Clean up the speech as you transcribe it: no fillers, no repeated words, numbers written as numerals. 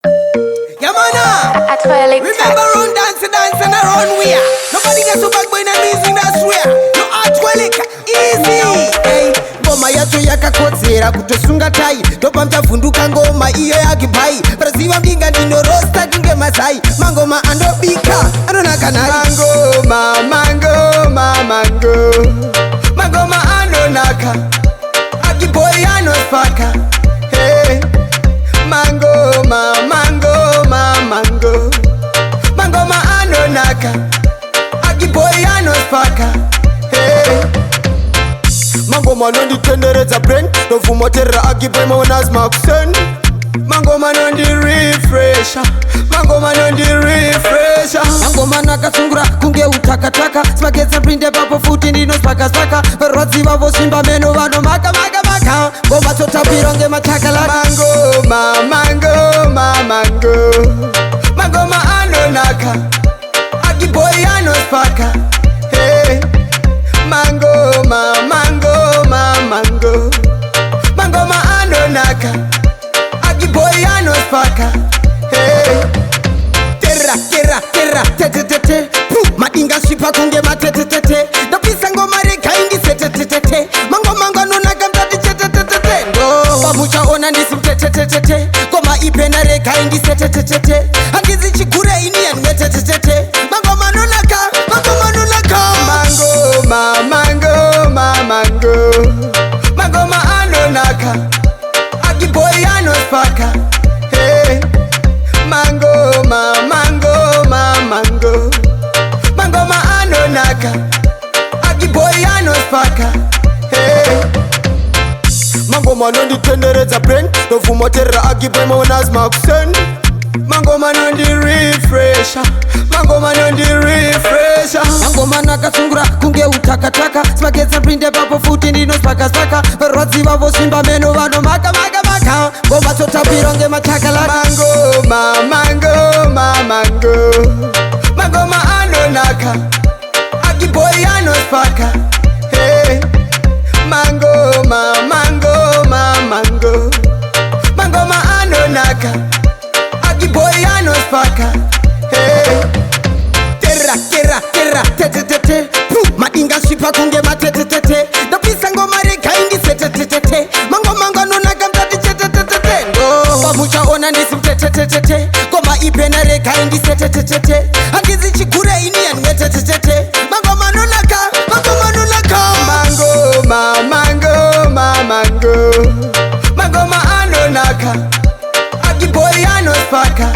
Yeah, man. Remember run dance and run where nobody gets so back by the music, that's where no atwelek easy. Hey, ngoma yacho yakakodzera kutosunga tai topa mchavunduka ngoma iyo yakipai braziva mbinga ndinorosta kunge masai mangoma andobika anonaka nai mangoma anonaka akiboy anospaka. Hey, mangoma anonaka akiboy anospaka. Hey, mangoma nonditenderedza brain novumoterera akiboy monas maxen. Mangoma nondi refresha, mangoma nakasungura kunge utakataka smagetsa pinde papo futi ndinospakasaka verodzi vavo simba meno vano maka ngoma totapira nge matakalaka. Mangoma anonaka akiboy anospaka. Hey, mangoma anonaka akiboy anospaka. Hey, terra tete madinga swipa kunge matete ndopisa ngoma rekaingi setete mangoma anonaka mtati chetetete ndo pamuchaona ndisimtetete ngoma ipenda rekaingi setete handizi chigure ini yanwetetete mangoma anonaka mangoma anonaka akiboy anospaka. Hey, mangoma anonaka akiboy anospaka. Hey, mangoma nonditenderedza brain novumoterera akiboy monas maxen. Mangoma nondi refresha, mangoma nakasungura kunge utakataka smagetsa pinde papo futi ndinospakasaka verodzi vavo simba meno vano maka ngoma totapira nge matakalaka. Mangoma anonaka akiboy anospaka. Hey, mangoma anonaka akiboy anospaka. Hey, terra tete madinga swipa kunge matete ndopisa ngoma rekaingi setete mangoma anonaka mtati chetetete ndo pamuchaona ndisimtetete ngoma ipenda rekaingi setete handizi chigure ini yanwetetete mangoma anonaka mangoma anonaka akiboy anospaka.